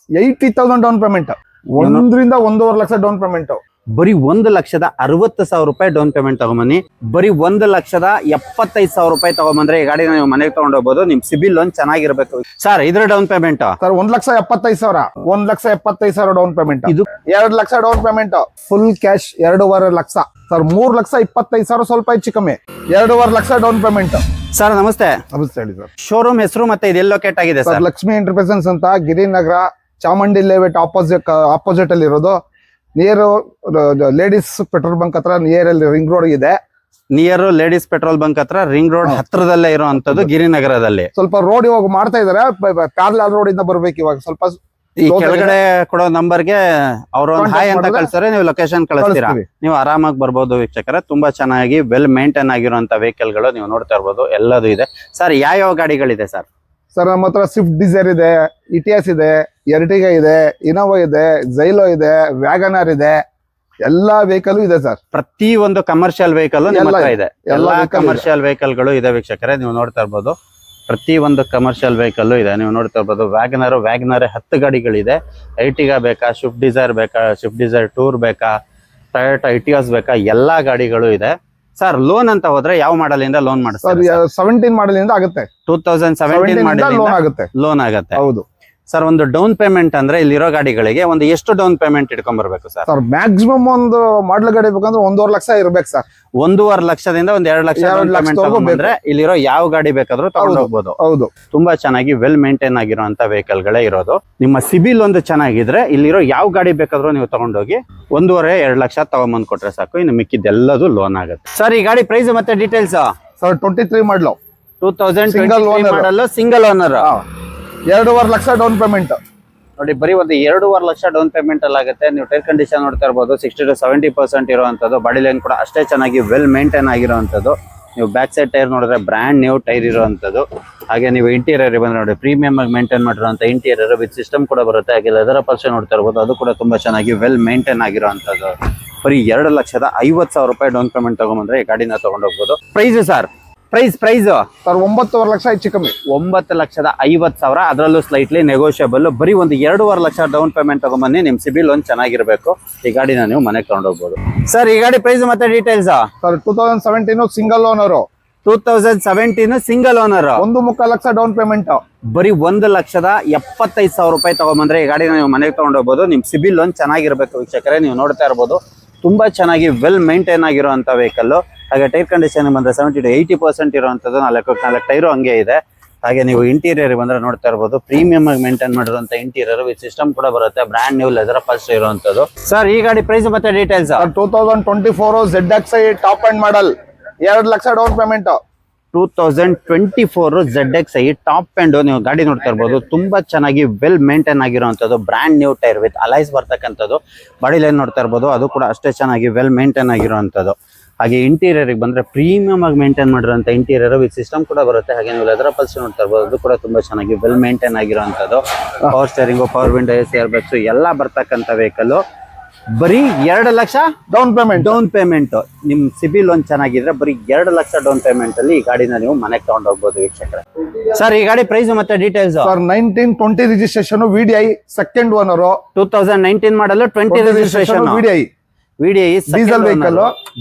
80,000 down payment, 1 ರಿಂದ 1.5 lakh down payment. ಬರೀ 1,60,000 ರೂಪಾಯಿ ಡೌನ್ ಪೇಮೆಂಟ್ ತಗೊಂಬನ್ನಿ. ಬರೀ 1,75,000 ರೂಪಾಯಿ ತಗೊಂಬಂದ್ರೆ ಈ ಗಾಡಿನ ನೀವು ಮನೆಗೆ ತಗೊಂಡೋಗ್ಬೋದು. ನಿಮ್ ಸಿಬಿಲ್ ಲೋನ್ ಚೆನ್ನಾಗಿರ್ಬೇಕು ಸರ್. ಇದ್ರ down payment sir 1,75,000, 1,75,000 down payment. ಇದು 2 lakh down payment, full cash 2.5 lakh sir. 3,25,000 ಸ್ವಲ್ಪ ಹೆಚ್ಚು ಕಮ್ಮಿ, 2.5 ಲಕ್ಷ ಡೌನ್ ಪೇಮೆಂಟ್. ಸರ್ ನಮಸ್ತೆ. ನಮಸ್ತೆ ಹೇಳಿ ಸರ್. ಶೋರೂಮ್ ಹೆಸರು ಮತ್ತೆ ಇದೆಲ್ಲ ಲೊಕೇಟ್ ಆಗಿದೆ ಸರ್? ಲಕ್ಷ್ಮಿ ಎಂಟರ್ಪ್ರೈಸಸ್ ಅಂತ, ಗಿರಿನಗರ, ಚಾಮುಂಡಿ ಲೇಔಟ್ ಆಪೋಸಿಟ್ ಅಲ್ಲಿ ಇರೋದು. ನಿಯರ್ ಲೇಡೀಸ್ ಪೆಟ್ರೋಲ್ ಬಂಕ್ ಹತ್ರ, ನಿಯರ್ ಅಲ್ಲಿ ರಿಂಗ್ ರೋಡ್ ಇದೆ. ನಿಯರ್ ಲೇಡೀಸ್ ಪೆಟ್ರೋಲ್ ಬಂಕ್ ಹತ್ರ ರಿಂಗ್ ರೋಡ್ ಹತ್ರದಲ್ಲೇ ಇರುವಂತದ್ದು ಗಿರಿನಗರದಲ್ಲಿ. ಸ್ವಲ್ಪ ರೋಡ್ ಇವಾಗ ಮಾಡ್ತಾ ಇದಾರೆ, ಪ್ಯಾರಲಲ್ ರೋಡ್ ಇಂದ ಬರ್ಬೇಕು ಇವಾಗ. ಸ್ವಲ್ಪ ಈ ಕೆಳಗಡೆ ಕೊಡೋ ನಂಬರ್ಗೆ ಅವ್ರ ಒಂದು ಹಾಯ್ ಅಂತ ಕಳ್ಸಿದ್ರೆ ನೀವು ಲೊಕೇಶನ್ ಕಳಿಸ್ತೀರಾ, ನೀವು ಆರಾಮಾಗಿ ಬರ್ಬೋದು ವೀಕ್ಷಕರೇ. ತುಂಬಾ ಚೆನ್ನಾಗಿ ವೆಲ್ ಮೇಂಟೈನ್ ಆಗಿರುವಂತ ವೆಹಿಕಲ್ ಗಳು ನೀವು ನೋಡ್ತಾ ಇರ್ಬೋದು, ಎಲ್ಲದೂ ಇದೆ. ಸರ್ ಯಾವ ಗಾಡಿಗಳಿದೆ ಸರ್? ಸರ್ ನಮ್ಮ ಹತ್ರ ಸ್ವಿಫ್ಟ್ ಡಿಸೈರ್ ಇದೆ, ಇಟಿಎಸ್ ಇದೆ, ಎರ್ಟಿಗಾ ಇದೆ, ಇನೋವಾ ಇದೆ, ಜೈಲೋ ಇದೆ, ವ್ಯಾಗನರ್ ಇದೆ, ಎಲ್ಲಾ ವೆಹಿಕಲ್ ಇದೆ ಸರ್. ಪ್ರತಿ ಒಂದು ಕಮರ್ಷಿಯಲ್ ವೆಹಿಕಲ್ ನಿಮ್ಮ ಹತ್ರ ಇದೆ. ಎಲ್ಲಾ ಕಮರ್ಷಿಯಲ್ ವೆಹಿಕಲ್ ಗಳು ಇದೆ ವೀಕ್ಷಕರೇ, ನೀವು ನೋಡ್ತಾ ಇರ್ಬೋದು. ಪ್ರತಿ ಒಂದು ಕಮರ್ಷಿಯಲ್ ವೆಹಿಕಲ್ ಇದೆ, ನೀವು ನೋಡ್ತಾ ಇರ್ಬೋದು. ವ್ಯಾಗನರ್ 10 ಗಾಡಿಗಳಿದೆ. ಎರ್ಟಿಗಾ ಬೇಕಾ, ಸ್ವಿಫ್ಟ್ ಡಿಸೈರ್ ಬೇಕಾ, ಸ್ವಿಫ್ಟ್ ಡಿಸೈರ್ ಟೂರ್ ಬೇಕಾ, ಟೊಯೋಟಾ ಇಟಿಎಸ್ ಬೇಕಾ, ಎಲ್ಲಾ ಗಾಡಿಗಳು ಇದೆ. ಸರ್ ಲೋನ್ ಅಂತ ಹೋದ್ರೆ ಯಾವ ಮಾಡಲ್ ಇಂದ ಲೋನ್ ಮಾಡಿಸ್ತಾರೆ? 17 ಮಾಡಲ್ ಇಂದ ಆಗುತ್ತೆ. 2017 ಮಾಡಲ್ ಲೋನ್ ಆಗುತ್ತೆ. ಹೌದು ಸರ್. ಒಂದು ಡೌನ್ ಪೇಮೆಂಟ್ ಅಂದ್ರೆ ಇಲ್ಲಿರೋ ಗಾಡಿಗಳಿಗೆ ಒಂದು ಎಷ್ಟು ಡೌನ್ ಪೇಮೆಂಟ್ ಇಟ್ಕೊಂಡ್ ಬರ್ಬೇಕು ಸರ್? ಸರ್ ಮ್ಯಾಕ್ಸಿಮಮ್ ಒಂದು ಮಾಡಲ್ ಗಾಡಿ ಬೇಕಂದ್ರೆ 1.5 ಲಕ್ಷ ಇರ್ಬೇಕು ಸರ್. 1.5 ಲಕ್ಷದಿಂದ 2 ಲಕ್ಷ ಅಂದ್ರೆ ಇಲ್ಲಿರೋ ಯಾವ ಗಾಡಿ ಬೇಕಾದ್ರೂ ತಗೊಂಡು ಹೋಗ್ಬೋದು. ಹೌದು, ತುಂಬಾ ಚೆನ್ನಾಗಿ ವೆಲ್ ಮೇಂಟೈನ್ ಆಗಿರುವಂತ ವೆಹಿಕಲ್ ಗಳೇ ಇರೋದು. ನಿಮ್ಮ ಸಿಬಿಲ್ ಒಂದು ಚೆನ್ನಾಗಿದ್ರೆ ಇಲ್ಲಿರೋ ಯಾವ ಗಾಡಿ ಬೇಕಾದ್ರೂ ನೀವು ತಗೊಂಡೋಗಿ 1.5-2 ಲಕ್ಷ ತಗೊಂಬಂದ್ ಕೊಟ್ರೆ ಸಾಕು. ಇನ್ನು ಮಿಕ್ಕಿದ್ದೆಲ್ಲದು ಲೋನ್ ಆಗುತ್ತೆ. ಸರ್ ಈ ಗಾಡಿ ಪ್ರೈಸ್ ಮತ್ತೆ ಡೀಟೇಲ್ಸ್? ಸರ್ 23 ಮಾಡಲು, 2023 ಮಾಡಲ್, single owner, 2.5 lakh down payment. ನೋಡಿ ಬರೀ ಒಂದು 2.5 ಲಕ್ಷ ಡೌನ್ ಪೇಮೆಂಟ್ ಅಲ್ಲಿ ಆಗುತ್ತೆ. ನೀವು ಟೈರ್ ಕಂಡೀಷನ್ ನೋಡ್ತಾ ಇರ್ಬೋದು, 60 to 70% ಇರುವಂತದ್ದು. ಬಾಡಿ ಲೈನ್ ಕೂಡ ಅಷ್ಟೇ ಚೆನ್ನಾಗಿ ವೆಲ್ ಮೇಂಟೈನ್ ಆಗಿರುವಂತದ್ದು. ನೀವು ಬ್ಯಾಕ್ ಸೈಡ್ ಟೈರ್ ನೋಡಿದ್ರೆ ಬ್ರ್ಯಾಂಡ್ ನ್ಯೂ ಟೈರ್ ಇರುವಂತದ್ದು. ಹಾಗೆ ನೀವು ಇಂಟೀರಿಯರ್ ಬಂದ್ರೆ ನೋಡಿ, ಪ್ರೀಮಿಯಂ ಆಗಿ ಮೇಂಟೈನ್ ಮಾಡಿರುವಂತ ಇಂಟೀರಿಯರ್ ವಿತ್ ಸಿಸ್ಟಮ್ ಕೂಡ ಬರುತ್ತೆ. ಹಾಗೆ ಲೆದರ್ ಅಪಲ್ಸ್ಟರಿ ನೋಡ್ತಾ ಇರ್ಬೋದು, ಅದು ಕೂಡ ತುಂಬಾ ಚೆನ್ನಾಗಿ ವೆಲ್ ಮೇಂಟೈನ್ ಆಗಿರುವಂತದ್ದು. ಬರೀ 2,50,000 ರೂಪಾಯಿ ಡೌನ್ ಪೇಮೆಂಟ್ ತಗೊಂಡ್ಬಂದ್ರೆ ಈ ಗಾಡಿನ ತಗೊಂಡೋಗ್ಬೋದು. Price sir? Price sir 9.5 lakh ಹೆಚ್ಚು ಕಮ್ಮಿ, 9,50,000. ಅದರಲ್ಲೂ ಸ್ಲೈಟ್ಲಿ ನೆಗೋಷಿಯಬಲ್. ಬರೀ ಒಂದು 2.5 ಲಕ್ಷ ಡೌನ್ ಪೇಮೆಂಟ್ ತಗೊಂಬನ್ನಿ. ನಿಮ್ ಸಿಬಿಲ್ ಒಂದು ಚೆನ್ನಾಗಿರ್ಬೇಕು, ಈ ಗಾಡಿನ ನೀವು ಮನೆಗೆ ತಗೊಂಡೋಗ್ಬೋದು. ಸರ್ ಈ ಗಾಡಿ ಪ್ರೈಸ್ ಮತ್ತೆ details? Sir 2017 single owner, 2017 single owner, 1.25 lakh down payment. ಬರೀ 1,75,000 ರೂಪಾಯಿ ತಗೊಂಬಂದ್ರೆ ಈ ಗಾಡಿನ ನೀವು ಮನೆಗೆ ತಗೊಂಡೋಗ್ಬೋದು. ನಿಮ್ ಸಿಬಿಲ್ ಒಂದು ಚೆನ್ನಾಗಿರ್ಬೇಕು ವೀಕ್ಷಕರೇ, ನೀವು ನೋಡ್ತಾ ಇರ್ಬೋದು. ತುಂಬಾ ಚೆನ್ನಾಗಿ ವೆಲ್ ಮೇಂಟೈನ್ ಆಗಿರುವಂತ ವೆಹಿಕಲ್. ಹಾಗೆ ಟೈರ್ ಕಂಡೀಷನ್ ಬಂದ್ರೆ 70 to 80% ಇರುವಂತದ್ದು. 4 ಟೈರು ಹಂಗೆ ಇದೆ. ಹಾಗೆ ನೀವು ಇಂಟೀರಿಯರ್ ಬಂದ್ರೆ ನೋಡ್ತಾ ಇರ್ಬೋದು, ಪ್ರೀಮಿಯಂ ಆಗಿ ಮೇಂಟೈನ್ ಮಾಡಿರುವಂತ ಇಂಟೀರಿಯರ್ ವಿತ್ ಸಿಸ್ಟಮ್ ಕೂಡ ಬರುತ್ತೆ. ಬ್ರ್ಯಾಂಡ್ ನ್ಯೂ ಲೆದರ್ ಅಪಲ್ಸ್ಟರಿ ಇರುವಂತದ್ದು. ಸರ್ ಈ ಗಾಡಿ ಪ್ರೈಸ್ ಮತ್ತೆ details? 2024 ZXi top and model, 2 lakh down payment. 2024 ZXi top and ನೀವು ಗಾಡಿ ನೋಡ್ತಾ ಇರ್ಬೋದು. ತುಂಬಾ ಚೆನ್ನಾಗಿ ವೆಲ್ ಮೇಂಟೈನ್ ಆಗಿರುವಂತದ್ದು. Brand new tyre with alloys ಬರ್ತಕ್ಕಂಥದ್ದು. ಬಾಡಿ ಲೈನ್ ನೋಡ್ತಾ ಇರ್ಬೋದು, ಅದು ಕೂಡ ಅಷ್ಟೇ ಚೆನ್ನಾಗಿ ವೆಲ್ ಮೇಂಟೈನ್ ಆಗಿರುವಂತದ್ದು. ಹಾಗೆ ಇಂಟೀರಿಯರ್ ಬಂದ್ರೆ ಪ್ರೀಮಿಯಂ ಆಗಿ ಮೇಂಟೈನ್ ಮಾಡಿರುವಂತ ಇಂಟೀರಿಯರ್ ವಿತ್ ಸಿಸ್ಟಮ್ ಕೂಡ ಬರುತ್ತೆ. ಹಾಗೆ ನೀವು ಲೆದರ್ ಅಪಲ್ಸ್ಟರಿ ನೋಡ್ತಾ ಇರ್ಬೋದು, ಅದು ಕೂಡ ತುಂಬಾ ಚೆನ್ನಾಗಿ ವೆಲ್ ಮೇಂಟೈನ್ ಆಗಿರುವಂತದ್ದು. Power steering, power window, AC ಏರ್ಬ್ಯಾಗ್ಸ್ ಎಲ್ಲ ಬರ್ತಕ್ಕಂಥ ವೆಹಿಕಲ್. ಬರೀ 2 ಲಕ್ಷ ಡೌನ್ ಪೇಮೆಂಟ್. ನಿಮ್ ಸಿಬಿಲ್ ಒಂದು ಚೆನ್ನಾಗಿದ್ರೆ ಬರೀ 2 ಲಕ್ಷ ಡೌನ್ ಪೇಮೆಂಟ್ ಅಲ್ಲಿ ಈ ಗಾಡಿನ ನೀವು ಮನೆಗೆ ತಗೊಂಡು ಹೋಗ್ಬೋದು ವೀಕ್ಷಕರೇ. ಸರ್ ಈ ಗಾಡಿ ಪ್ರೈಸ್ ಮತ್ತೆ details? Sir 1920 registration, VDI second owner, 2019 ಮಾಡಲ್, 20 ರಿಜಿಸ್ಟ್ರೇಷನ್, VDI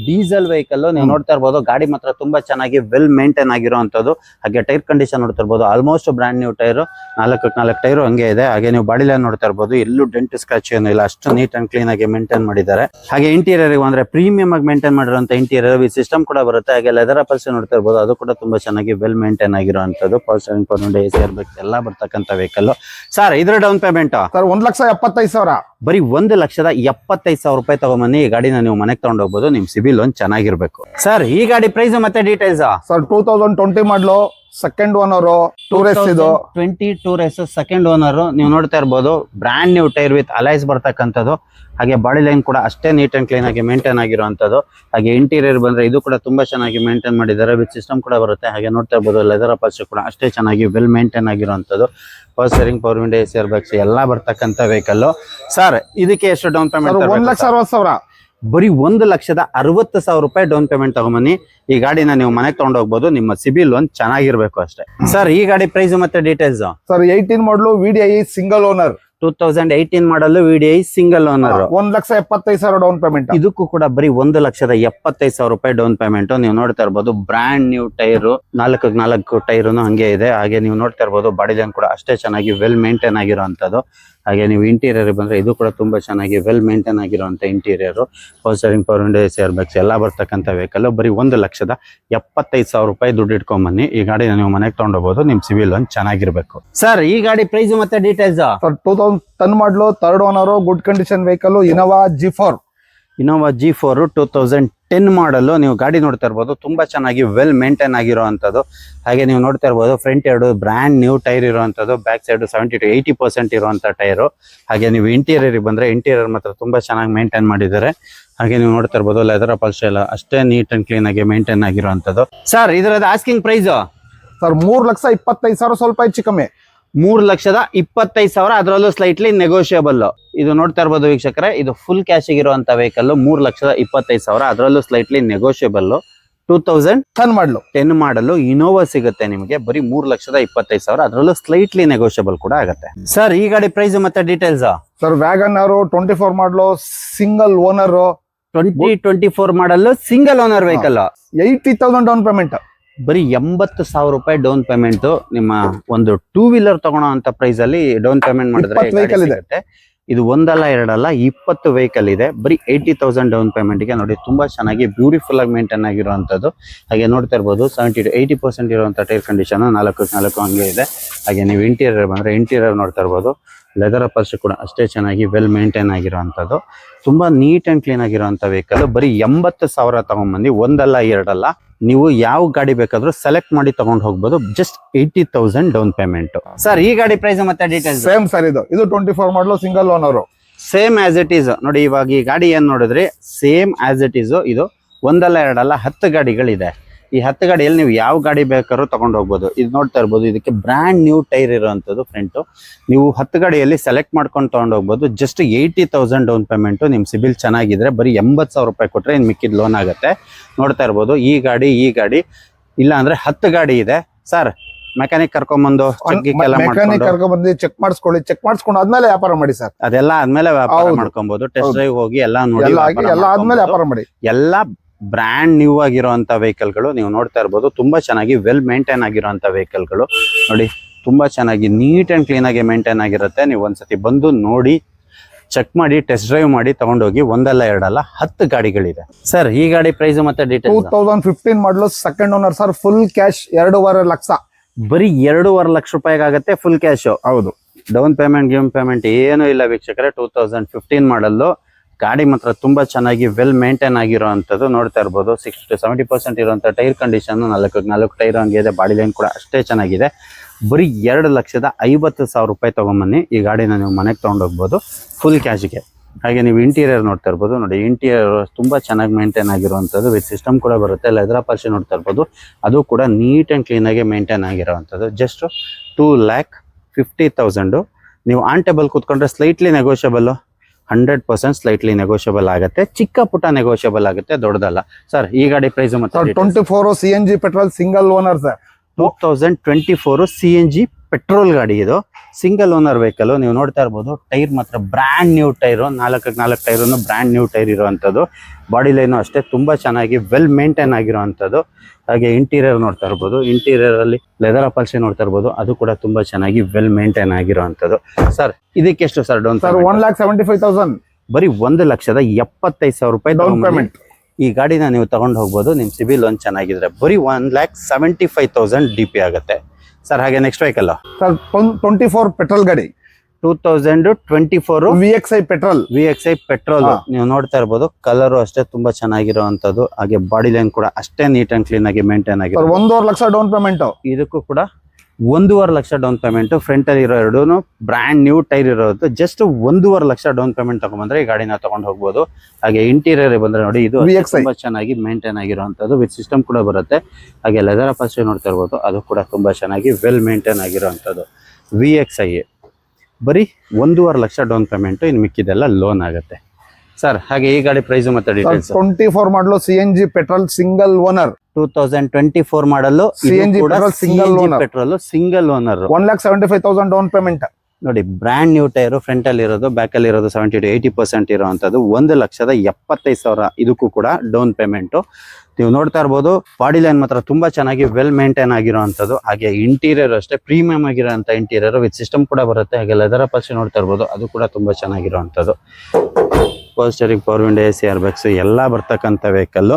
ಡೀಸೆಲ್ ವೆಹಿಕಲ್. ನೀವು ನೋಡ್ತಾ ಇರ್ಬೋದು, ಗಾಡಿ ಮಾತ್ರ ತುಂಬಾ ಚೆನ್ನಾಗಿ ವೆಲ್ ಮೇಂಟೈನ್ ಆಗಿರುವಂತದ್ದು. ಹಾಗೆ ಟೈರ್ ಕಂಡೀಷನ್ ನೋಡ್ತಾ ಇರ್ಬೋದು, almost brand new tyre, 4 tyre ಹಂಗೆ ಇದೆ. ಹಾಗೆ ನೀವು ಬಾಡಿ ಲೈನ್ ನೋಡ್ತಾ ಇರ್ಬೋದು, ಎಲ್ಲೂ ಡೆಂಟ್ ಸ್ಕ್ರಾಚ್ ಏನು ಇಲ್ಲ, ಅಷ್ಟು ನೀಟ್ ಅಂಡ್ ಕ್ಲೀನ್ ಆಗಿ ಮೇಂಟೈನ್ ಮಾಡಿದ್ದಾರೆ. ಹಾಗೆ ಇಂಟೀರಿಯರ್ ಅಂದ್ರೆ ಪ್ರೀಮಿಯಂ ಆಗಿ ಮೇಂಟೈನ್ ಮಾಡಿರುವಂತ ಇಂಟೀರಿಯರ್ ವಿತ್ ಸಿಸ್ಟಮ್ ಕೂಡ ಬರುತ್ತೆ. ಹಾಗೆ ಲೆದರ್ ಅಪಲ್ಸ್ಟರಿ ನೋಡ್ತಾ ಇರ್ಬೋದು, ಅದು ಕೂಡ ತುಂಬಾ ಚೆನ್ನಾಗಿ ವೆಲ್ ಮೇಂಟೈನ್ ಆಗಿರುವಂತದ್ದು. Power steering, power window, AC ಏರ್ಬ್ಯಾಗ್ಸ್ ಎಲ್ಲ ಬರ್ತಕ್ಕಂಥ ವೆಹಿಕಲ್. ಸರ್ ಇದ್ರ ಡೌನ್ ಪೇಮೆಂಟ್? ಸರ್ 1,75,000, ಬರೀ 1,75,000 ರೂಪಾಯಿ ತಗೊಂಬನ್ನಿ ಈ ಗಾಡಿನ ನೀವು ಮನೆಗೆ ತಗೊಂಡೋಗ್ಬೋದು. ನಿಮ್ ಸಿಬಿಲ್ ಒಂದು ಚೆನ್ನಾಗಿರ್ಬೇಕು. ಸರ್ ಈ ಗಾಡಿ ಪ್ರೈಸ್ ಮತ್ತೆ ಡೀಟೇಲ್ಸ್? ಸರ್ 2020 ಮಾಡಲು, ಸೆಕೆಂಡ್ ಓನರ್, ಟೂರೆಸ್ ಇದು 20 ಟೂರೆಸ್ ಸೆಕೆಂಡ್ ಓನರ್. ನೀವು ನೋಡ್ತಾ ಇರ್ಬೋದು, brand new tyre with alloys ಬರ್ತಕ್ಕಂಥದ್ದು. ಹಾಗೆ ಬಾಡಿ ಲೈನ್ ಕೂಡ ಅಷ್ಟೇ ನೀಟ್ ಅಂಡ್ ಕ್ಲೀನ್ ಆಗಿ ಮೇಂಟೈನ್ ಆಗಿರುವಂತದ್ದು. ಹಾಗೆ ಇಂಟೀರಿಯರ್ ಬಂದ್ರೆ ಇದು ಕೂಡ ತುಂಬಾ ಚೆನ್ನಾಗಿ ಮೇಂಟೈನ್ ಮಾಡಿದ್ದಾರೆ, ವಿತ್ ಸಿಸ್ಟಮ್ ಕೂಡ ಬರುತ್ತೆ. ಹಾಗೆ ನೋಡ್ತಾ ಇರ್ಬೋದು, ಲೆದರ್ ಅಪಲ್ಸ್ಟರಿ ಕೂಡ ಅಷ್ಟೇ ಚೆನ್ನಾಗಿ ವೆಲ್ ಮೇಂಟೈನ್ ಆಗಿರುವಂತದ್ದು. Power steering, power window, AC ಏರ್ಬ್ಯಾಗ್ಸ್ ಎಲ್ಲ ಬರ್ತಕ್ಕಂಥ ವೆಹಿಕಲ್. ಸರ್ ಇದಕ್ಕೆ ಎಷ್ಟು ಡೌನ್ ಪೇಮೆಂಟ್? 1,60,000. ಬರೀ 1,60,000 ರೂಪಾಯಿ ಡೌನ್ ಪೇಮೆಂಟ್ ತಗೊಂಬನ್ನಿ. ಈ ಗಾಡಿನ ನೀವು ಮನೆಗೆ ತಗೊಂಡೋಗ್ಬೋದು. ನಿಮ್ಮ ಸಿಬಿಲ್ ಒಂದು ಚೆನ್ನಾಗಿರ್ಬೇಕು ಅಷ್ಟೇ. ಸರ್ ಈ ಗಾಡಿ ಪ್ರೈಸ್ ಮತ್ತೆ ಡೀಟೇಲ್ಸ್? ಸರ್ 18 ಮಾಡಲು, VDI ಸಿಂಗಲ್ ಓನರ್, 2018 ಮಾಡಲ್ VDI single owner. 1,75,000 down payment. ಇದಕ್ಕೂ ಕೂಡ ಬರೀ 1,75,000 ರೂಪಾಯಿ ಡೌನ್ ಪೇಮೆಂಟ್. ನೀವು ನೋಡ್ತಾ ಇರ್ಬೋದು ಬ್ರಾಂಡ್ ನ್ಯೂ ಟೈರ್, 4 ಟೈರುನು ಹಂಗೆ ಇದೆ. ಹಾಗೆ ನೀವು ನೋಡ್ತಾ ಇರ್ಬೋದು ಬಾಡಿ ಲೈನ್ ಕೂಡ ಅಷ್ಟೇ ಚೆನ್ನಾಗಿ ವೆಲ್ ಮೇಂಟೈನ್ ಆಗಿರುವಂತದ್ದು. ಹಾಗೆ ನೀವು ಇಂಟೀರಿಯರ್ ಬಂದ್ರೆ ಇದು ಕೂಡ ತುಂಬಾ ಚೆನ್ನಾಗಿ ವೆಲ್ ಮೇಂಟೈನ್ ಆಗಿರುವಂತ interior. Power steering, power window, air bags ಎಲ್ಲ ಬರ್ತಕ್ಕಂಥ ವೆಹಿಕಲ್. ಬರೀ 1,75,000 ರೂಪಾಯಿ ದುಡ್ಡು ಇಟ್ಕೊಂಡ್ ಬನ್ನಿ. ಈ ಗಾಡಿ ನೀವು ಮನೆಗೆ ತಗೊಂಡೋಗ್ಬೋದು. ನಿಮ್ ಸಿವಿಲ್ ಒಂದು ಚೆನ್ನಾಗಿರ್ಬೇಕು. ಸರ್ ಈ ಗಾಡಿ ಪ್ರೈಸ್ ಮತ್ತೆ ಡೀಟೇಲ್ಸ್. ಸರ್ 2010 ಮಾಡಲು, 3rd owner, good condition vehicle, Innova G4. Innova G4 2010 ಮಾಡಲು. ನೀವು ಗಾಡಿ ನೋಡ್ತಾ ಇರ್ಬೋದು ತುಂಬಾ ಚೆನ್ನಾಗಿ ವೆಲ್ ಮೇಂಟೈನ್ ಆಗಿರುವಂತದ್ದು. ಹಾಗೆ ನೀವು ನೋಡ್ತಾ ಇರ್ಬೋದು ಫ್ರಂಟ್ 2 ಬ್ರಾಂಡ್ ನ್ಯೂ ಟೈರ್ ಇರುವಂತದ್ದು, ಬ್ಯಾಕ್ ಸೈಡ್ 70 to 80% ಇರುವಂತ ಟೈರು. ಹಾಗೆ ನೀವು ಇಂಟೀರಿಯರ್ ಬಂದ್ರೆ ಇಂಟೀರಿಯರ್ ಮಾತ್ರ ತುಂಬಾ ಚೆನ್ನಾಗಿ ಮೇಂಟೈನ್ ಮಾಡಿದ್ದಾರೆ. ಹಾಗೆ ನೀವು ನೋಡ್ತಾ ಇರ್ಬೋದು ಲೆದರ್ ಅಪಾಲ್ಸ್ಟ್ರಿ ಎಲ್ಲ ಅಷ್ಟೇ ನೀಟ್ ಅಂಡ್ ಕ್ಲೀನ್ ಆಗಿ ಮೇಂಟೈನ್ ಆಗಿರುವಂತದ್ದು. ಸರ್ ಇದರದ ಆಸ್ಕಿಂಗ್ ಪ್ರೈಸ್ ಸರ್ 3,25,000 ಸ್ವಲ್ಪ ಹೆಚ್ಚು ಕಮ್ಮಿ. 3,25,000, ಅದರಲ್ಲೂ ಸ್ಲೈಟ್ಲಿ ನೆಗೋಷಿಯಬಲ್. ಇದು ನೋಡ್ತಾ ಇರ್ಬೋದು ವೀಕ್ಷಕರೇ, ಇದು ಫುಲ್ ಕ್ಯಾಶ್ ಇರುವಂತ ವೆಹಿಕಲ್. 3,25,000, ಅದರಲ್ಲೂ ಸ್ಲೈಟ್ಲಿ ನೆಗೋಷಿಯಬಲ್. 2010 ಮಾಡಲು ಇನೋವಾ ಸಿಗುತ್ತೆ ನಿಮಗೆ ಬರೀ 3,25,000, ಅದರಲ್ಲೂ ಸ್ಲೈಟ್ಲಿ ನೆಗೋಷಿಯಬಲ್ ಕೂಡ ಆಗುತ್ತೆ. ಸರ್ ಈ ಗಾಡಿ ಪ್ರೈಸ್ ಮತ್ತೆ ಡೀಟೇಲ್ಸ್. ಸರ್ ವ್ಯಾಗನ್ 24 ಮಾಡಲು, ಸಿಂಗಲ್ ಓನರ್, 2024 ಮಾಡಲು single owner vehicle. 80,000 down payment. ಬರೀ 80,000 ರೂಪಾಯಿ ಡೌನ್ ಪೇಮೆಂಟ್. ನಿಮ್ಮ ಒಂದು 2 ವೀಲರ್ ತಗೊಳ್ಳೋ ಅಂತ ಪ್ರೈಸ್ ಅಲ್ಲಿ ಡೌನ್ ಪೇಮೆಂಟ್ ಮಾಡಿದ್ರೆ ವೆಹಿಕಲ್ ಇದೆ. ಇದು ಒಂದಲ್ಲ ಎರಡಲ್ಲ 20 ವೆಹಿಕಲ್ ಇದೆ. ಬರೀ 80,000 ಡೌನ್ ಪೇಮೆಂಟ್ ಗೆ ನೋಡಿ ತುಂಬಾ ಚೆನ್ನಾಗಿ ಬ್ಯೂಟಿಫುಲ್ ಆಗಿ ಮೇಂಟೈನ್ ಆಗಿರುವಂತದ್ದು. ಹಾಗೆ ನೋಡ್ತಾ ಇರ್ಬೋದು 70 to 80% ಇರುವಂತ ಟೈರ್ ಕಂಡೀಷನ್ 4 ಹಂಗೆ ಇದೆ. ಹಾಗೆ ನೀವು ಇಂಟೀರಿಯರ್ ಬಂದ್ರೆ ಇಂಟೀರಿಯರ್ ನೋಡ್ತಾ ಇರ್ಬೋದು. ಲೆದರ್ ಅಪಾಲ್ಸ್ಟ್ರಿ ಕೂಡ ಅಷ್ಟೇ ಚೆನ್ನಾಗಿ ವೆಲ್ ಮೇಂಟೈನ್ ಆಗಿರುವಂತದ್ದು. ತುಂಬಾ ನೀಟ್ ಅಂಡ್ ಕ್ಲೀನ್ ಆಗಿರುವಂತ ವೆಹಿಕಲ್. ಬರೀ 80,000 ತಗೊಂಡ್ಬಂದು, ಒಂದಲ್ಲ ಎರಡಲ್ಲ, ನೀವು ಯಾವ ಗಾಡಿ ಬೇಕಾದ್ರೂ ಸೆಲೆಕ್ಟ್ ಮಾಡಿ ತಗೊಂಡ್ ಹೋಗ್ಬೋದು. Just 80,000 down payment. ಸರ್ ಈ ಗಾಡಿ ಪ್ರೈಸ್ ಮತ್ತೆ ಡೀಟೇಲ್ಸ್. ಸೇಮ್ ಸರ್, ಇದು 24 ಮಾಡಲು, single owner, same as it is. ನೋಡಿ ಇವಾಗ ಈ ಗಾಡಿ ಏನ್ ನೋಡಿದ್ರಿ, ಸೇಮ್ ಆಸ್ ಇಟ್ ಈಸ್. ಇದು ಒಂದಲ್ಲ ಎರಡಲ್ಲ 10 ಗಾಡಿಗಳಿದೆ. ಈ 10 ಗಾಡಿಯಲ್ಲಿ ನೀವು ಯಾವ ಗಾಡಿ ಬೇಕಾದ್ರೂ ತಗೊಂಡು ಹೋಗ್ಬೋದು. ಇದು ನೋಡ್ತಾ ಇರ್ಬೋದು, ಇದಕ್ಕೆ ಬ್ರಾಂಡ್ ನ್ಯೂ ಟೈರ್ ಇರುವಂತದ್ದು ಫ್ರಂಟ್. ನೀವು 10 ಗಾಡಿಯಲ್ಲಿ ಸೆಲೆಕ್ಟ್ ಮಾಡ್ಕೊಂಡು ತಗೊಂಡು ಹೋಗ್ಬೋದು. Just 80,000 down payment. ನಿಮ್ ಸಿಬಿಲ್ ಚೆನ್ನಾಗಿದ್ರೆ ಬರೀ 80,000 ರೂಪಾಯಿ ಕೊಟ್ರೆ ಇನ್ ಮಿಕ್ಕಿದ ಲೋನ್ ಆಗುತ್ತೆ. ನೋಡ್ತಾ ಇರ್ಬೋದು ಈ ಗಾಡಿ ಇಲ್ಲ ಅಂದ್ರೆ 10 ಗಾಡಿ ಇದೆ. ಸರ್ ಮೆಕ್ಯಾನಿಕ್ ಕರ್ಕೊಂಡ್ಬಂದು ಮೆಕ್ಯಾನಿಕ್ ಕರ್ಕೊಂಡ್ಬಂದು ಚೆಕ್ ಮಾಡಿಸ್ಕೊಳ್ಳಿ. ಚೆಕ್ ಮಾಡಿಸ್ಕೊಂಡು ಆದ್ಮೇಲೆ ವ್ಯಾಪಾರ ಮಾಡಿ ಸರ್. ಅದೆಲ್ಲ ಆದ್ಮೇಲೆ ವ್ಯಾಪಾರ ಮಾಡ್ಕೊಬಹುದು. ಟೆಸ್ಟ್ ಡ್ರೈವ್ ಹೋಗಿ ಎಲ್ಲ ನೋಡಿ ಎಲ್ಲ ಆದ್ಮೇಲೆ ವ್ಯಾಪಾರ ಮಾಡಿ. ಎಲ್ಲ ಬ್ರ್ಯಾಂಡ್ ನ್ಯೂ ಆಗಿರುವಂತ ವೆಹಿಕಲ್ ಗಳು ನೀವು ನೋಡ್ತಾ ಇರ್ಬೋದು. ತುಂಬಾ ಚೆನ್ನಾಗಿ ವೆಲ್ ಮೇಂಟೈನ್ ಆಗಿರುವಂತ ವೆಹಿಕಲ್ ಗಳು ನೋಡಿ. ತುಂಬಾ ಚೆನ್ನಾಗಿ ನೀಟ್ ಅಂಡ್ ಕ್ಲೀನ್ ಆಗಿ ಮೇಂಟೈನ್ ಆಗಿರುತ್ತೆ. ನೀವು ಒಂದ್ಸತಿ ಬಂದು ನೋಡಿ, ಚೆಕ್ ಮಾಡಿ, ಟೆಸ್ಟ್ ಡ್ರೈವ್ ಮಾಡಿ ತಗೊಂಡೋಗಿ. ಒಂದಲ್ಲ ಎರಡಲ್ಲ 10 ಗಾಡಿಗಳಿದೆ. ಸರ್ ಈ ಗಾಡಿ ಪ್ರೈಸ್ ಮತ್ತೆ ಡೀಟೇಲ್ಸ್. 2015 ಮಾಡಲು, second owner sir, full cash 2.5 lakh. ಬರೀ 2.5 ಲಕ್ಷ ರೂಪಾಯಿಗೆ ಆಗುತ್ತೆ ಫುಲ್ ಕ್ಯಾಶ್. ಹೌದು, ಡೌನ್ ಪೇಮೆಂಟ್ ಏನು ಇಲ್ಲ ವೀಕ್ಷಕರೇ. 2015 ಮಾಡಲು ಗಾಡಿ ಮಾತ್ರ ತುಂಬಾ ಚೆನ್ನಾಗಿ ವೆಲ್ ಮೇಂಟೈನ್ ಆಗಿರುವಂತದ್ದು. ನೋಡ್ತಾ ಇರ್ಬೋದು 60 to 70% ಇರುವಂತ ಟೈರ್ ಕಂಡೀಷನ್, 4 ಟೈರ್ ಹಂಗೆ ಇದೆ. ಬಾಡಿ ಲೈನ್ ಕೂಡ ಅಷ್ಟೇ ಚೆನ್ನಾಗಿದೆ. ಬರೀ 2,50,000 ರೂಪಾಯಿ ತಗೊಂಬನ್ನಿ. ಈ ಗಾಡಿನ ನೀವು ಮನೆಗೆ ತಗೊಂಡೋಗ್ಬೋದು ಫುಲ್ ಕ್ಯಾಶ್ಗೆ. ಹಾಗೆ ನೀವು ಇಂಟೀರಿಯರ್ ನೋಡ್ತಾ ಇರ್ಬೋದು. ನೋಡಿ ಇಂಟೀರಿಯರ್ ತುಂಬಾ ಚೆನ್ನಾಗಿ ಮೇಂಟೈನ್ ಆಗಿರುವಂತದ್ದು. ವಿತ್ ಸಿಸ್ಟಮ್ ಕೂಡ ಬರುತ್ತೆ. ಲೆದರ್ ಅಪಾಲ್ಸ್ಟ್ರಿ ನೋಡ್ತಾ ಇರ್ಬೋದು, ಅದು ಕೂಡ ನೀಟ್ ಅಂಡ್ ಕ್ಲೀನ್ ಆಗಿ ಮೇಂಟೈನ್ ಆಗಿರುವಂತದ್ದು. ಜಸ್ಟ್ 2,50,000. ನೀವು ಆನ್ ಟೇಬಲ್ ಕೂತ್ಕೊಂಡ್ರೆ ಸ್ಲೈಟ್ಲಿ ನೆಗೋಷಿಯಬಲ್, 100% ಸ್ಲೈಟ್ಲಿ ನೆಗೋಷಿಯಬಲ್ ಆಗುತ್ತೆ. ಚಿಕ್ಕ ಪುಟ್ಟ ನೆಗೋಷಿಯಬಲ್ ಆಗುತ್ತೆ, ದೊಡ್ಡದಲ್ಲ. ಸರ್ ಈ ಗಾಡಿ ಪ್ರೈಸ್ ಮತ್ತೆ 24 CNG petrol, single owner sir. 2024 CNG petrol ಗಾಡಿ. ಇದು ಸಿಂಗಲ್ ಓನರ್ ವೆಹಿಕಲ್. ನೀವು ನೋಡ್ತಾ ಇರ್ಬೋದು ಟೈರ್ ಮಾತ್ರ ಬ್ರಾಂಡ್ ನ್ಯೂ ಟೈರ್, 4 ಟೈರನ್ನು ಬ್ರಾಂಡ್ ನ್ಯೂ ಟೈರ್ ಇರುವಂತದ್ದು. ಬಾಡಿ ಲೈನು ಅಷ್ಟೇ ತುಂಬಾ ಚೆನ್ನಾಗಿ ವೆಲ್ ಮೇಂಟೈನ್ ಆಗಿರುವಂತದ್ದು. ಹಾಗೆ ಇಂಟೀರಿಯರ್ ನೋಡ್ತಾ ಇರ್ಬೋದು. ಇಂಟೀರಿಯರ್ ಅಲ್ಲಿ ಲೆದರ್ ಅಪಾಲ್ಸ್ಟ್ರಿ ನೋಡ್ತಾ ಇರ್ಬೋದು, ಅದು ಕೂಡ ತುಂಬಾ ಚೆನ್ನಾಗಿ ವೆಲ್ ಮೇಂಟೈನ್ ಆಗಿರುವಂತದ್ದು. ಸರ್ ಇದಕ್ಕೆ ಎಷ್ಟು ಸರ್ ಡೌನ್? ಸರ್ 1,75,000. ಬರೀ 1,75,000 ರೂಪಾಯಿ ಡೌನ್ ಪೇಮೆಂಟ್. ಈ ಗಾಡಿನ ನೀವು ತಗೊಂಡು ಹೋಗ್ಬೋದು. ನಿಮ್ ಸಿಬಿಲ್ ಒಂದು ಚೆನ್ನಾಗಿದ್ರೆ ಬರೀ 1,75,000 DP ಆಗುತ್ತೆ. ಸರ್ ಹಾಗೆ ನೆಕ್ಸ್ಟ್ ವೆಹಿಕಲ್ ಸರ್ 24 ಪೆಟ್ರೋಲ್ ಗಾಡಿ, 2024 VXI ಪೆಟ್ರೋಲ್. ನೀವು ನೋಡ್ತಾ ಇರ್ಬೋದು ಕಲರ್ ಅಷ್ಟೇ ತುಂಬಾ ಚೆನ್ನಾಗಿರುವಂತದ್ದು. ಹಾಗೆ ಬಾಡಿ ಲೈನ್ ಕೂಡ ಅಷ್ಟೇ ನೀಟ್ ಅಂಡ್ ಕ್ಲೀನ್ ಆಗಿ ಮೇಂಟೈನ್ ಆಗಿದೆ. 1.5 ಲಕ್ಷ ಡೌನ್ ಪೇಮೆಂಟ್. ಇದಕ್ಕೂ ಕೂಡ 1.5 ಲಕ್ಷ ಡೌನ್ ಪೇಮೆಂಟ್. ಫ್ರಂಟ್ ಅಲ್ಲಿ ಇರೋ ಎರಡೂನು ಬ್ರಾಂಡ್ ನ್ಯೂ ಟೈರ್ ಇರೋದು. ಜಸ್ಟ್ 1.5 ಲಕ್ಷ ಡೌನ್ ಪೇಮೆಂಟ್ ತಗೊಂಡ್ಬಂದ್ರೆ ಈ ಗಾಡಿನ ತಗೊಂಡು ಹೋಗ್ಬೋದು. ಹಾಗೆ ಇಂಟೀರಿಯರ್ ಬಂದ್ರೆ ನೋಡಿ, ಇದು ತುಂಬಾ ಚೆನ್ನಾಗಿ ಮೇಂಟೈನ್ ಆಗಿರುವಂತದ್ದು. ವಿತ್ ಸಿಸ್ಟಮ್ ಕೂಡ ಬರುತ್ತೆ. ಹಾಗೆ ಲೆದರ್ ಅಪಾಲ್ಸ್ಟ್ರಿ ನೋಡ್ತಾ ಇರ್ಬೋದು, ಅದು ಕೂಡ ತುಂಬಾ ಚೆನ್ನಾಗಿ ವೆಲ್ ಮೇಂಟೈನ್ ಆಗಿರುವಂತದ್ದು. VXI ಬರೀ 1.5 ಲಕ್ಷ ಡೌನ್ ಪೇಮೆಂಟ್. ಇನ್ನು ಮಿಕ್ಕಿದೆಲ್ಲ ಲೋನ್ ಆಗುತ್ತೆ. ಸರ್ ಹಾಗೆ ಈ ಗಾಡಿ ಪ್ರೈಸ್ ಮತ್ತೆ ಡೀಟೇಲ್ಸ್. 24 ಮಾಡಲು, CNG ಪೆಟ್ರೋಲ್, ಸಿಂಗಲ್ ಓನರ್. 2024 ಮಾಡಲು, CNG petrol, single owner. Petrol single owner. 1,75,000 down payment. ನೋಡಿ ಬ್ರ್ಯಾಂಡ್ ನ್ಯೂ ಟೈರ್ ಫ್ರಂಟ್ ಅಲ್ಲಿ ಇರೋದು, ಬ್ಯಾಕ್ ಅಲ್ಲಿ ಇರೋದು 70 to 80% ಇರುವಂತದ್ದು. 1,75,000 ಇದಕ್ಕೂ ಕೂಡ ಡೌನ್ ಪೇಮೆಂಟ್. ನೀವು ನೋಡ್ತಾ ಇರ್ಬೋದು ಬಾಡಿ ಲೈನ್ ಮಾತ್ರ ತುಂಬಾ ಚೆನ್ನಾಗಿ ವೆಲ್ ಮೇಂಟೈನ್ ಆಗಿರುವಂತದ್ದು. ಹಾಗೆ ಇಂಟೀರಿಯರ್ ಅಷ್ಟೇ ಪ್ರೀಮಿಯಂ ಆಗಿರೋಂಥ ಇಂಟೀರಿಯರ್ ವಿತ್ ಸಿಸ್ಟಮ್ ಕೂಡ ಬರುತ್ತೆ. ಹಾಗೆ ಲೆದರ್ ಅಪಾಚಿ ನೋಡ್ತಾ ಇರ್ಬೋದು, ಅದು ಕೂಡ ತುಂಬಾ ಚೆನ್ನಾಗಿರುವಂತದ್ದು. Power steering, power window, AC air bags ಎಲ್ಲ ಬರ್ತಕ್ಕಂಥ ವೆಹಿಕಲ್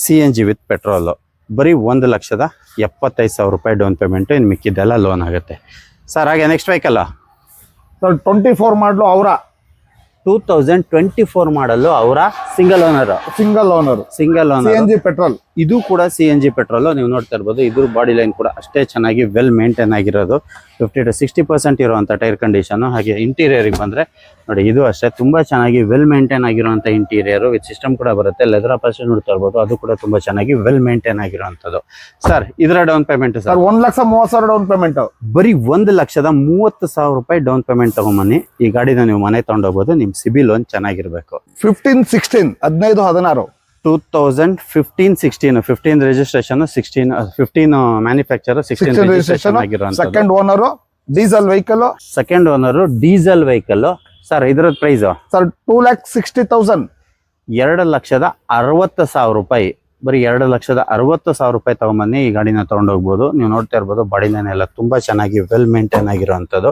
CNG ವಿತ್ ಪೆಟ್ರೋಲ್. ಬರೀ 1,75,000 ರೂಪಾಯಿ ಡೌನ್ ಪೇಮೆಂಟ್. ಇನ್ನು ಮಿಕ್ಕಿದ್ದೆಲ್ಲ ಲೋನ್ ಆಗುತ್ತೆ ಸರ್. ಹಾಗೆ ನೆಕ್ಸ್ಟ್ ವೆಹಿಕಲ್ ಸರ್ 24 ಮಾಡಲು ಅವರ 2024 ಮಾಡಲು ಅವರ ಸಿಂಗಲ್ ಓನರ್ CNG ಪೆಟ್ರೋಲ್. ಇದು ಕೂಡ CNG ಪೆಟ್ರೋಲ್. ನೀವು ನೋಡ್ತಾ ಇರ್ಬೋದು, ಇದ್ರ ಬಾಡಿ ಲೈನ್ ಕೂಡ ಅಷ್ಟೇ ಚೆನ್ನಾಗಿ ವೆಲ್ ಮೇಂಟೈನ್ ಆಗಿರೋದು. 50 to 60% ಇರುವಂತ ಟೈರ್ ಕಂಡೀಷನ್. ಹಾಗೆ ಇಂಟೀರಿಯರ್ ಬಂದ್ರೆ ನೋಡಿ, ಇದು ಅಷ್ಟೇ ತುಂಬಾ ಚೆನ್ನಾಗಿ ವೆಲ್ ಮೇಂಟೈನ್ ಆಗಿರುವಂತ ಇಂಟೀರಿಯರ್ ವಿತ್ ಸಿಸ್ಟಮ್ ಕೂಡ ಬರುತ್ತೆ. ಲೆದರ್ ಅಪಾಚಿ ನೋಡ್ತಾ ಇರ್ಬೋದು, ಅದು ಕೂಡ ತುಂಬಾ ಚೆನ್ನಾಗಿ ವೆಲ್ ಮೇಂಟೈನ್ ಆಗಿರುವಂತದ್ದು. ಸರ್ ಇದರ down payment sir 1,30,000 down payment. ಬರೀ 1,30,000 ರೂಪಾಯಿ ಡೌನ್ ಪೇಮೆಂಟ್ ತಗೊಂಬನ್ನಿ. ಈ ಗಾಡಿನ ನೀವು ಮನೆ ತಗೊಂಡೋಗ್ಬೋದು. ನಿಮ್ ಸಿಬಿಲ್ ಲೋನ್ ಚೆನ್ನಾಗಿರ್ಬೇಕು. 15-16 15-16 2015-16 15 ರಿಜಿಸ್ಟ್ರೇಷನ್, 15 ಮ್ಯಾನುಫ್ಯಾಕ್ಚರ್, 16 ರಿಜಿಸ್ಟ್ರೇಷನ್ ಆಗಿರುವಂತದ್ದು. Second owner diesel vehicle. Second owner diesel vehicle. Sir ಇದರ ಪ್ರೈಸ್ ಸರ್ 2,60,000. 2,60,000 ರೂಪಾಯಿ. ಬರೀ 2,60,000 ರೂಪಾಯಿ ತಗೊಂಬನ್ನಿ. ಈ ಗಾಡಿನ ತಗೊಂಡೋಗ್ಬೋದು. ನೀವು ನೋಡ್ತಾ ಇರ್ಬೋದು ಬಾಡಿ ಲೈನ್ ಎಲ್ಲ ತುಂಬಾ ಚೆನ್ನಾಗಿ ವೆಲ್ ಮೇಂಟೈನ್ ಆಗಿರುವಂತದ್ದು.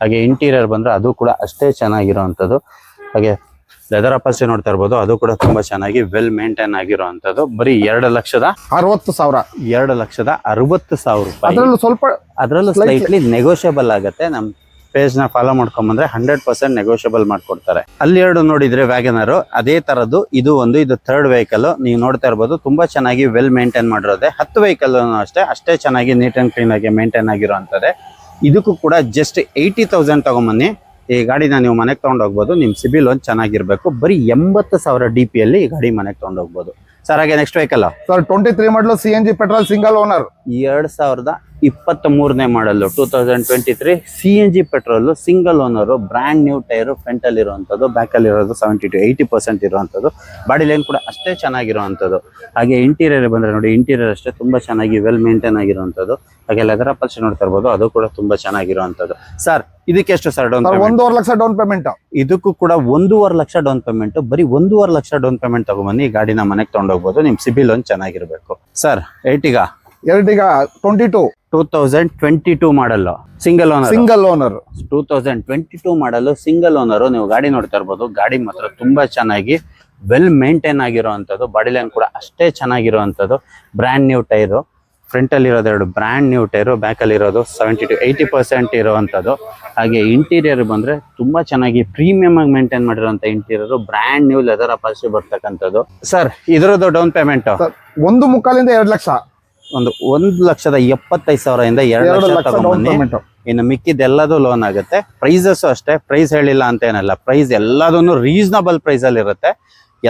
ಹಾಗೆ ಇಂಟೀರಿಯರ್ ಬಂದ್ರೆ ಅದು ಕೂಡ ಅಷ್ಟೇ ಚೆನ್ನಾಗಿರುವಂತದ್ದು. ಹಾಗೆ ಲೆದರ್ ಅಪಾಚಿ ನೋಡ್ತಾ ಇರ್ಬೋದು, ಅದು ಕೂಡ ತುಂಬಾ ಚೆನ್ನಾಗಿ ವೆಲ್ ಮೇಂಟೈನ್ ಆಗಿರುವಂತದ್ದು. ಬರೀ 2,60,000 2,60,000 ರೂಪಾಯಿ. ಅದರಲ್ಲೂ ಸ್ಲೈಟ್ಲಿ ನೆಗೋಷಿಯಬಲ್ ಆಗುತ್ತೆ. ನಮ್ ಪೇಜ್ ನ ಫಾಲೋ ಮಾಡ್ಕೊಂಡ್ ಬಂದ್ರೆ 100% ನೆಗೋಷಿಯಬಲ್ ಮಾಡ್ಕೊಡ್ತಾರೆ. ಅಲ್ಲಿ ಎರಡು ನೋಡಿದ್ರೆ ವ್ಯಾಗನರ್ ಅದೇ ತರದ್ದು. ಇದು ಥರ್ಡ್ ವೆಹಿಕಲ್. ನೀವು ನೋಡ್ತಾ ಇರ್ಬೋದು ತುಂಬಾ ಚೆನ್ನಾಗಿ ವೆಲ್ ಮೇಂಟೈನ್ ಮಾಡಿರೋದೆ. 10 ವೆಹಿಕಲ್ ಅಷ್ಟೇ ಚೆನ್ನಾಗಿ ನೀಟ್ ಅಂಡ್ ಕ್ಲೀನ್ ಆಗಿ ಮೇಂಟೈನ್ ಆಗಿರುವಂತದ್ದೇ. ಇದಕ್ಕೂ ಕೂಡ ಜಸ್ಟ್ 80,000 ತಗೊಂಬನ್ನಿ. ಈ ಗಾಡಿನ ನೀವು ಮನೆಗೆ ತಗೊಂಡೋಗ್ಬೋದು. ನಿಮ್ ಸಿಬಿಲ್ ಲೋನ್ ಚೆನ್ನಾಗಿರ್ಬೇಕು. ಬರೀ 80,000 DP ಅಲ್ಲಿ ಈ ಗಾಡಿ ಮನೆಗೆ ತಗೊಂಡೋಗ್ಬೋದು ಸರ್. ಹಾಗೆ ನೆಕ್ಸ್ಟ್ ವೆಹಿಕಲ್ ಸರ್ 23 ಮಾಡಲು CNG ಪೆಟ್ರೋಲ್ ಸಿಂಗಲ್ ಓನರ್. 2023 ಮಾಡಲು 2023 CNG petrol single owner. Brand new tyre front ಅಲ್ಲಿ ಇರುವಂತದ್ದು, ಬ್ಯಾಕ್ ಅಲ್ಲಿ ಇರೋದು 70 to 80% ಇರುವಂತದ್ದು. ಬಾಡಿ ಲೈನ್ ಕೂಡ ಅಷ್ಟೇ ಚೆನ್ನಾಗಿರುವಂತದ್ದು. ಹಾಗೆ ಇಂಟೀರಿಯರ್ ಬಂದ್ರೆ ನೋಡಿ, ಇಂಟೀರಿಯರ್ ಅಷ್ಟೇ ತುಂಬಾ ಚೆನ್ನಾಗಿ ವೆಲ್ ಮೇಂಟೈನ್ ಆಗಿರುವಂತದ್ದು. ಹಾಗೆ ಲೆದರ್ ಅಪಾಚಿ ನೋಡ್ತಾ ಇರ್ಬೋದು, ಅದು ಕೂಡ ತುಂಬಾ ಚೆನ್ನಾಗಿರುವಂತದ್ದು. ಸರ್ ಇದಕ್ಕೆ ಎಷ್ಟು sir down payment? 1,50,000 down payment. ಇದಕ್ಕೂ ಕೂಡ 1,50,000 ಲಕ್ಷ ಡೌನ್ ಪೇಮೆಂಟ್. ಬರೀ 1,50,000 ಲಕ್ಷ ಡೌನ್ ಪೇಮೆಂಟ್ ತಗೊಂಬನ್ನಿ. ಈ ಗಾಡಿನ ಮನೆಗೆ ತಗೊಂಡೋಗ್ಬೋದು. ನಿಮ್ ಸಿಬಿಲ್ ಲೋನ್ ಚೆನ್ನಾಗಿರ್ಬೇಕು ಸರ್. Ertiga 2022 ಮಾಡಲ್ ಸಿಂಗಲ್ ಓನರ್. 2022 ಮಾಡಲು ಸಿಂಗಲ್ ಓನರ್. ನೀವು ಗಾಡಿ ನೋಡ್ತಾ ಇರ್ಬೋದು, ಗಾಡಿ ಮಾತ್ರ ತುಂಬಾ ಚೆನ್ನಾಗಿ ವೆಲ್ ಮೇಂಟೈನ್ ಆಗಿರುವಂತದ್ದು. ಬಾಡಿ ಲೈನ್ ಕೂಡ ಅಷ್ಟೇ ಚೆನ್ನಾಗಿರುವಂತದ್ದು. Brand new tyre. ಫ್ರಂಟ್ ಅಲ್ಲಿ ಇರೋದು 2 ಬ್ರ್ಯಾಂಡ್ ನ್ಯೂ ಟೈರು, ಬ್ಯಾಕ್ ಅಲ್ಲಿ ಇರೋದು 70 to 80% ಇರುವಂತದ್ದು. ಹಾಗೆ ಇಂಟೀರಿಯರ್ ಬಂದ್ರೆ ತುಂಬಾ ಚೆನ್ನಾಗಿ ಪ್ರೀಮಿಯಂ ಆಗಿ ಮೇಂಟೈನ್ ಮಾಡಿರುವಂತ interior. Brand new leather Apache ಬರ್ತಕ್ಕಂಥದ್ದು. ಸರ್ ಇದರದ್ದು ಡೌನ್ ಪೇಮೆಂಟ್ 1,3 2 ಲಕ್ಷ. 1,75,000 ಇಂದ 2 ಲಕ್ಷ ತಗೊಂಡ್ಬನ್ನಿ. ಇನ್ನು ಮಿಕ್ಕಿದ್ದೆಲ್ಲದೂ ಲೋನ್ ಆಗುತ್ತೆ. ಪ್ರೈಸಸ್ ಅಷ್ಟೇ, ಪ್ರೈಸ್ ಹೇಳಿಲ್ಲ ಅಂತ ಏನಲ್ಲ. ಪ್ರೈಸ್ ಎಲ್ಲದನ್ನು ರೀಸನಬಲ್ ಪ್ರೈಸ್ ಅಲ್ಲಿ ಇರುತ್ತೆ.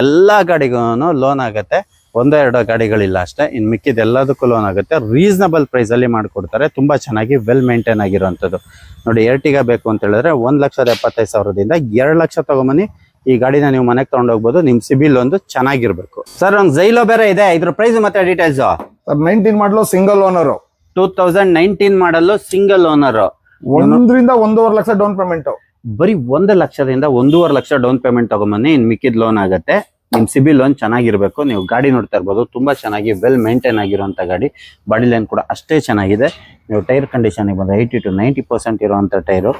ಎಲ್ಲಾ ಗಾಡಿಗೂ ಲೋನ್ ಆಗುತ್ತೆ. 1-2 ಗಾಡಿಗಳಿಲ್ಲ ಅಷ್ಟೇ. ಇನ್ನು ಮಿಕ್ಕಿದ್ದೆಲ್ಲದಕ್ಕೂ ಲೋನ್ ಆಗುತ್ತೆ. ರೀಸನಬಲ್ ಪ್ರೈಸ್ ಅಲ್ಲಿ ಮಾಡ್ಕೊಡ್ತಾರೆ. ತುಂಬಾ ಚೆನ್ನಾಗಿ ವೆಲ್ ಮೇಂಟೈನ್ ಆಗಿರುವಂತದ್ದು. ನೋಡಿ Ertiga ಬೇಕು ಅಂತ ಹೇಳಿದ್ರೆ 1,75,000 2 ಲಕ್ಷ ತಗೊಂಬನ್ನಿ. ಈ ಗಾಡಿನ ನೀವು ಮನೆಗೆ ತಗೊಂಡೋಗ್ಬೋದು. ನಿಮ್ ಸಿಬಿಲ್ ಒಂದು ಚೆನ್ನಾಗಿರ್ಬೇಕು ಸರ್. ಒಂದು ಜೈಲೋ ಬೇರೆ ಇದೆ. ಇದ್ರ ಪ್ರೈಸ್ ಮತ್ತೆ ಡೀಟೇಲ್ಸ್. ಸರ್ 19 ಮಾಡಲು ಸಿಂಗಲ್ ಓನರ್. 2019 ಮಾಡಲು single owner. 1,000,000 1,50,000 lakh down payment. ಬರೀ 1,00,000 1,50,000 ಲಕ್ಷ ಡೌನ್ ಪೇಮೆಂಟ್ ತಗೊಂಬನ್ನಿ. ಇನ್ ಮಿಕ್ಕಿದ್ ಲೋನ್ ಆಗುತ್ತೆ. ನಿಮ್ ಸಿಬಿಲ್ ಲೋನ್ ಚೆನ್ನಾಗಿರ್ಬೇಕು. ನೀವು ಗಾಡಿ ನೋಡ್ತಾ ಇರ್ಬೋದು, ತುಂಬಾ ಚೆನ್ನಾಗಿ ವೆಲ್ ಮೇಂಟೈನ್ ಆಗಿರುವಂತ ಗಾಡಿ. ಬಾಡಿ ಲೈನ್ ಕೂಡ ಅಷ್ಟೇ ಚೆನ್ನಾಗಿದೆ. ನೀವು ಟೈರ್ ಕಂಡೀಷನ್ ಬಂದ್ರೆ 80 to 90% ಇರುವಂತ ಟೈರು.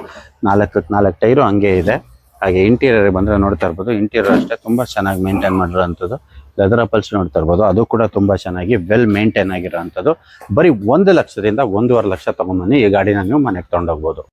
4 ಟೈರು ಹಂಗೆ ಇದೆ. ಹಾಗೆ ಇಂಟೀರಿಯರ್ ಬಂದ್ರೆ ನೋಡ್ತಾ ಇರ್ಬೋದು, ಇಂಟೀರಿಯರ್ ಅಷ್ಟೇ ತುಂಬಾ ಚೆನ್ನಾಗಿ ಮೇಂಟೈನ್ ಮಾಡಿರೋಂಥದ್ದು. ಲೆದರ್ ಅಪಾಚಿ ನೋಡ್ತಾ ಇರ್ಬೋದು, ಅದು ಕೂಡ ತುಂಬಾ ಚೆನ್ನಾಗಿ ವೆಲ್ ಮೇಂಟೈನ್ ಆಗಿರೋಂಥದ್ದು. ಬರೀ 1,00,000 1,50,000 ಲಕ್ಷ ತಗೊಂಬನ್ನಿ. ಈ ಗಾಡಿನ ನೀವು ಮನೆಗೆ ತಗೊಂಡೋಗ್ಬೋದು.